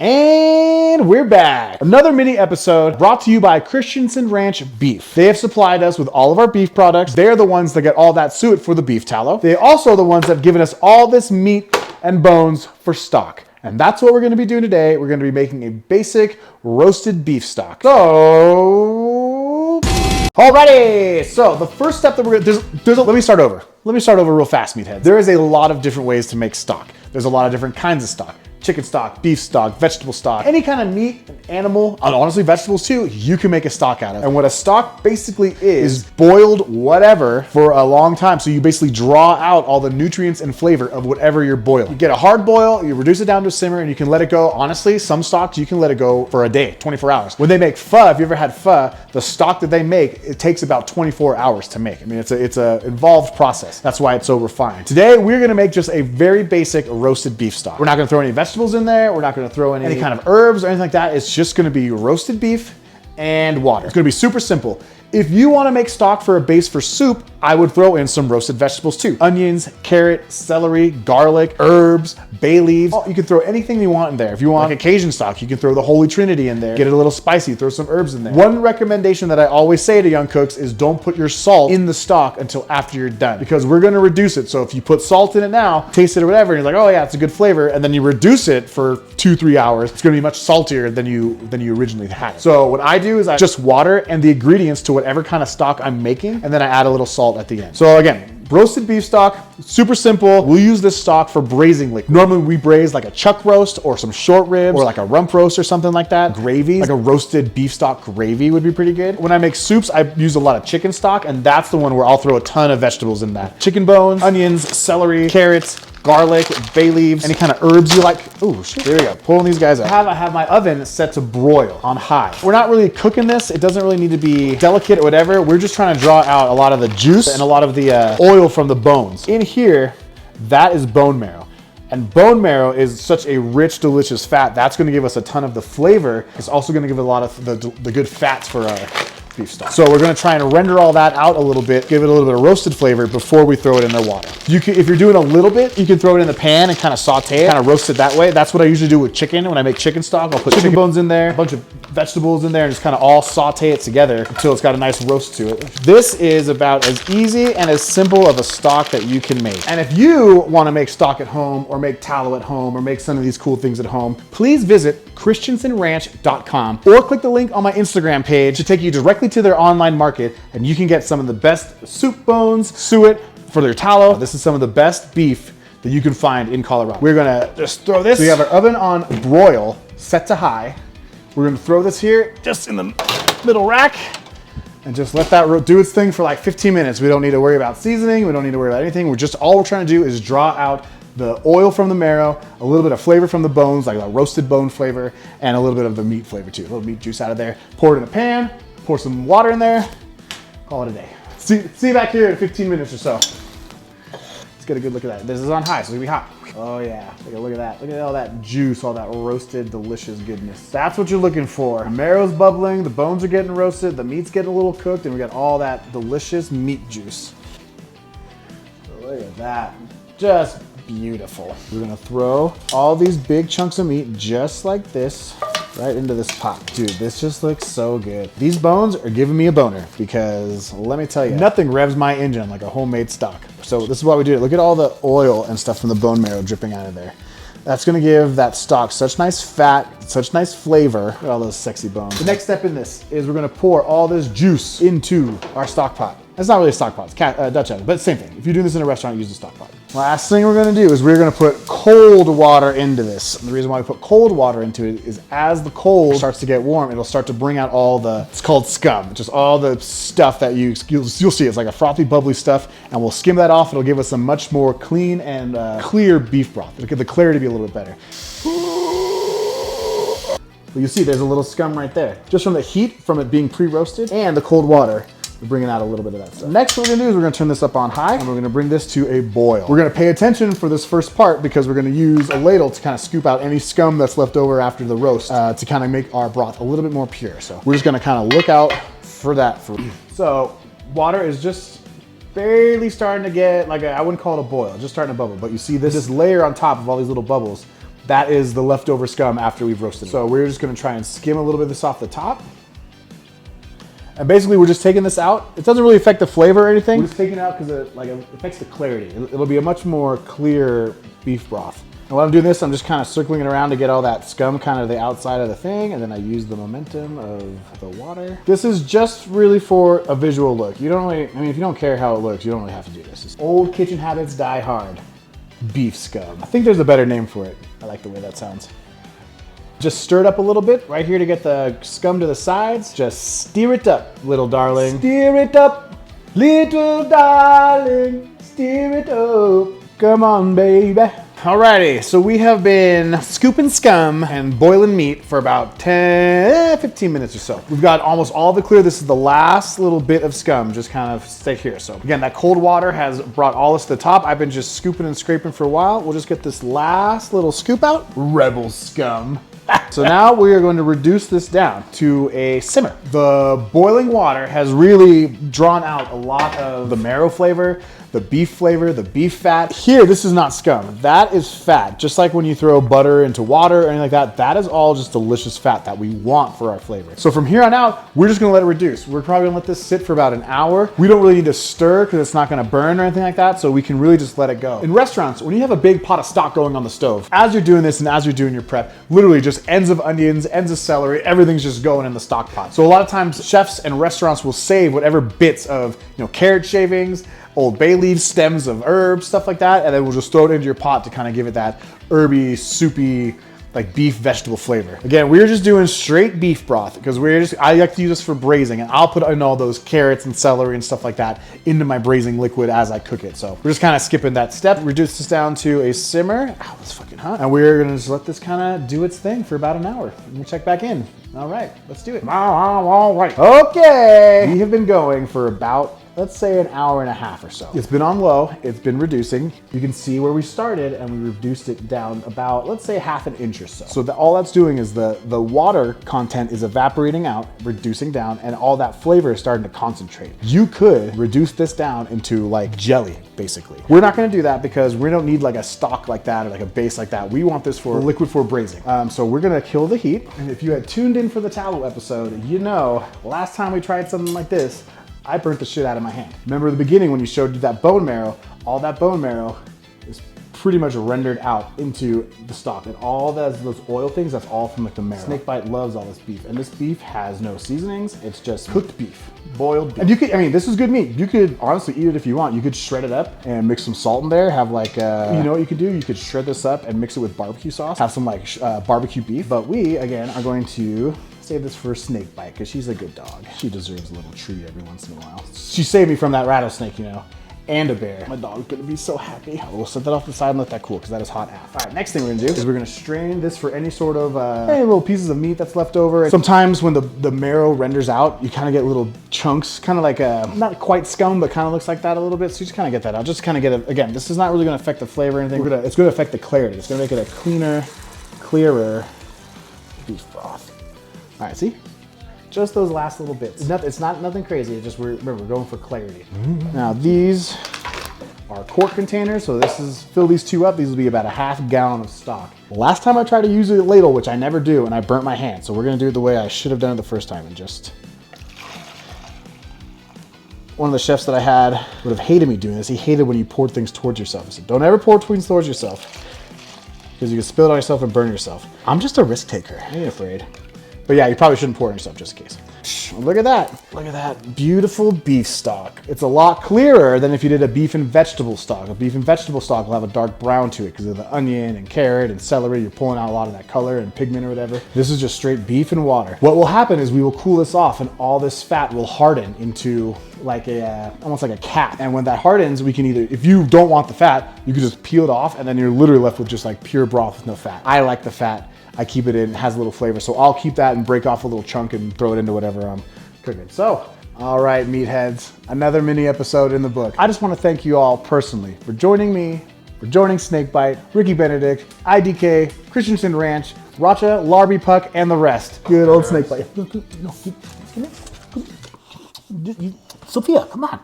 And we're back. Another mini episode brought to you by Christensen Ranch Beef. They have supplied us with all of our beef products. They're the ones that get all that suet for the beef tallow. They're also the ones that have given us all this meat and bones for stock. And that's what we're going to be doing today. We're going to be making a basic roasted beef stock. So, alrighty. So the first step that we're going to, let me start over. Let me start over real fast, meatheads. There is a lot of different ways to make stock. There's a lot of different kinds of stock. Chicken stock, beef stock, vegetable stock, any kind of meat, animal, and honestly vegetables too, you can make a stock out of. And what a stock basically is boiled whatever for a long time. So you basically draw out all the nutrients and flavor of whatever you're boiling. You get a hard boil, you reduce it down to a simmer, and you can let it go. Honestly, some stocks you can let it go for a day, 24 hours. When they make pho, if you ever had pho, the stock that they make, it takes about 24 hours to make. I mean, it's a involved process. That's why it's so refined. Today, we're gonna make just a very basic roasted beef stock. We're not gonna throw any vegetables in there. We're not going to throw any kind of herbs or anything like that. It's just going to be roasted beef and water. It's going to be super simple. If you want to make stock for a base for soup, I would throw in some roasted vegetables too. Onions, carrot, celery, garlic, herbs, bay leaves. Oh, you can throw anything you want in there. If you want like a Cajun stock, you can throw the Holy Trinity in there. Get it a little spicy, throw some herbs in there. One recommendation that I always say to young cooks is don't put your salt in the stock until after you're done, because we're going to reduce it. So if you put salt in it now, taste it or whatever, and you're like, oh yeah, it's a good flavor, and then you reduce it for 2-3 hours, it's going to be much saltier than you originally had. So what I do is I just water and the ingredients to whatever kind of stock I'm making, and then I add a little salt at the end. So again, roasted beef stock, super simple. We'll use this stock for braising. Like normally we braise like a chuck roast or some short ribs or like a rump roast or something like that. Gravies, like a roasted beef stock gravy would be pretty good. When I make soups, I use a lot of chicken stock, and that's the one where I'll throw a ton of vegetables in that. Chicken bones, onions, celery, carrots, garlic, bay leaves, any kind of herbs you like. Oh shit, there we go, pulling these guys out. I have my oven set to broil on high. We're not really cooking this. It doesn't really need to be delicate or whatever. We're just trying to draw out a lot of the juice and a lot of the oil from the bones. In here, that is bone marrow. And bone marrow is such a rich, delicious fat. That's gonna give us a ton of the flavor. It's also gonna give a lot of the good fats for our beef stock. So we're gonna try and render all that out a little bit, give it a little bit of roasted flavor before we throw it in the water. If you're doing a little bit, you can throw it in the pan and kind of saute it, kind of roast it that way. That's what I usually do with chicken. When I make chicken stock, I'll put chicken bones in there, a bunch of vegetables in there, and just kind of all saute it together until it's got a nice roast to it. This is about as easy and as simple of a stock that you can make. And if you wanna make stock at home or make tallow at home or make some of these cool things at home, please visit christensenranch.com or click the link on my Instagram page to take you directly to their online market, and you can get some of the best soup bones, suet for their tallow. This is some of the best beef that you can find in Colorado. We're gonna just throw this. So we have our oven on broil, set to high. We're gonna throw this here just in the middle rack and just let that do its thing for like 15 minutes. We don't need to worry about seasoning. We don't need to worry about anything. All we're trying to do is draw out the oil from the marrow, a little bit of flavor from the bones, like a roasted bone flavor, and a little bit of the meat flavor too. A little meat juice out of there. Pour it in a pan, pour some water in there, call it a day. See you back here in 15 minutes or so. Let's get a good look at that. This is on high, so it's gonna be hot. Oh yeah, look at that. Look at all that juice, all that roasted, delicious goodness. That's what you're looking for. The marrow's bubbling, the bones are getting roasted, the meat's getting a little cooked, and we got all that delicious meat juice. So look at that, just beautiful. We're gonna throw all these big chunks of meat just like this right into this pot. Dude, this just looks so good. These bones are giving me a boner because let me tell you, nothing revs my engine like a homemade stock. So this is why we do it. Look at all the oil and stuff from the bone marrow dripping out of there. That's gonna give that stock such nice fat, such nice flavor. Look at all those sexy bones. The next step in this is we're gonna pour all this juice into our stock pot. It's not really a stock pot, it's Dutch oven, but same thing. If you're doing this in a restaurant, use a stock pot. Last thing we're gonna do is we're gonna put cold water into this. And the reason why we put cold water into it is as the cold starts to get warm, it'll start to bring out all the, it's called scum, just all the stuff that you'll see. It's like a frothy, bubbly stuff, and we'll skim that off. It'll give us a much more clean and clear beef broth. It'll get the clarity to be a little bit better. But you see there's a little scum right there. Just from the heat, from it being pre-roasted, and the cold water. We're bringing out a little bit of that stuff. Next what we're gonna do is we're gonna turn this up on high, and we're gonna bring this to a boil. We're gonna pay attention for this first part because we're gonna use a ladle to kind of scoop out any scum that's left over after the roast to kind of make our broth a little bit more pure. So we're just gonna kind of look out for that. So water is just barely starting to get, like I wouldn't call it a boil, just starting to bubble. But you see this layer on top of all these little bubbles. That is the leftover scum after we've roasted it. So we're just gonna try and skim a little bit of this off the top. And basically we're just taking this out. It doesn't really affect the flavor or anything. We're just taking it out because it affects the clarity. It'll be a much more clear beef broth. And while I'm doing this, I'm just kind of circling it around to get all that scum kind of the outside of the thing, and then I use the momentum of the water. This is just really for a visual look. You don't really, I mean, if you don't care how it looks, you don't really have to do this. It's old kitchen habits die hard. Beef scum. I think there's a better name for it. I like the way that sounds. Just stir it up a little bit right here to get the scum to the sides. Just steer it up, little darling. Steer it up, little darling. Steer it up. Come on, baby. Alrighty, so we have been scooping scum and boiling meat for about 15 minutes or so. We've got almost all of it clear. This is the last little bit of scum, just kind of stay here. So again, that cold water has brought all this to the top. I've been just scooping and scraping for a while. We'll just get this last little scoop out. Rebel scum. So now we are going to reduce this down to a simmer. The boiling water has really drawn out a lot of the marrow flavor, the beef fat. Here, this is not scum. That is fat. Just like when you throw butter into water or anything like that, that is all just delicious fat that we want for our flavor. So from here on out, we're just gonna let it reduce. We're probably gonna let this sit for about an hour. We don't really need to stir because it's not gonna burn or anything like that, so we can really just let it go. In restaurants, when you have a big pot of stock going on the stove, as you're doing this and as you're doing your prep, literally just ends of onions, ends of celery, everything's just going in the stock pot. So a lot of times chefs and restaurants will save whatever bits of, carrot shavings, old bay leaves, stems of herbs, stuff like that, and then we'll just throw it into your pot to kind of give it that herby, soupy, like beef vegetable flavor. Again, we're just doing straight beef broth because I like to use this for braising, and I'll put in all those carrots and celery and stuff like that into my braising liquid as I cook it. So we're just kind of skipping that step. Reduce this down to a simmer. Ow, that's fucking hot. And we're gonna just let this kind of do its thing for about an hour. We'll check back in. All right, let's do it. All right. Okay, we have been going for about, let's say, an hour and a half or so. It's been on low, it's been reducing. You can see where we started and we reduced it down about, let's say, half an inch or so. So all that's doing is the water content is evaporating out, reducing down, and all that flavor is starting to concentrate. You could reduce this down into like jelly, basically. We're not gonna do that because we don't need like a stock like that or like a base like that. We want this for liquid for braising. So we're gonna kill the heat. And if you had tuned in for the tallow episode, last time we tried something like this, I burnt the shit out of my hand. Remember at the beginning when you showed you that bone marrow, all that bone marrow is pretty much rendered out into the stock. And all those oil things, that's all from like the marrow. Snakebite loves all this beef. And this beef has no seasonings. It's just cooked beef, boiled beef. And you could, this is good meat. You could honestly eat it if you want. You could shred it up and mix some salt in there. Have like, you know what you could do? You could shred this up and mix it with barbecue sauce. Have some like barbecue beef. But we, again, are going to save this for Snakebite because she's a good dog. She deserves a little treat every once in a while. She saved me from that rattlesnake, and a bear. My dog's gonna be so happy. We'll set that off the side and let that cool because that is hot AF. All right, next thing we're gonna do is we're gonna strain this for any sort of any little pieces of meat that's left over. Sometimes when the marrow renders out, you kind of get little chunks, kind of like not quite scum, but kind of looks like that a little bit. So you just kind of get that out. Just kind of get it. Again, this is not really gonna affect the flavor or anything. It's gonna affect the clarity. It's gonna make it a cleaner, clearer beef broth. All right, see? Just those last little bits. It's not nothing crazy. It's just, remember, we're going for clarity. Now these are quart containers. So this is, fill these two up. These will be about a half gallon of stock. Last time I tried to use a ladle, which I never do, and I burnt my hand. So we're gonna do it the way I should have done it the first time and just. One of the chefs that I had would have hated me doing this. He hated when you poured things towards yourself. He said, don't ever pour things towards yourself because you can spill it on yourself and burn yourself. I'm just a risk taker. I ain't afraid. But yeah, you probably shouldn't pour it on yourself just in case. Look at that. Look at that beautiful beef stock. It's a lot clearer than if you did a beef and vegetable stock. A beef and vegetable stock will have a dark brown to it because of the onion and carrot and celery. You're pulling out a lot of that color and pigment or whatever. This is just straight beef and water. What will happen is we will cool this off and all this fat will harden into like almost like a cap. And when that hardens, we can either, if you don't want the fat, you can just peel it off and then you're literally left with just like pure broth with no fat. I like the fat. I keep it in, it has a little flavor. So I'll keep that and break off a little chunk and throw it into whatever I'm cooking. So, all right, meatheads, another mini episode in the book. I just want to thank you all personally for joining me, for joining Snakebite, Ricky Benedict, IDK, Christensen Ranch, Racha, Larby Puck, and the rest. Good old Snakebite. Sophia, come on.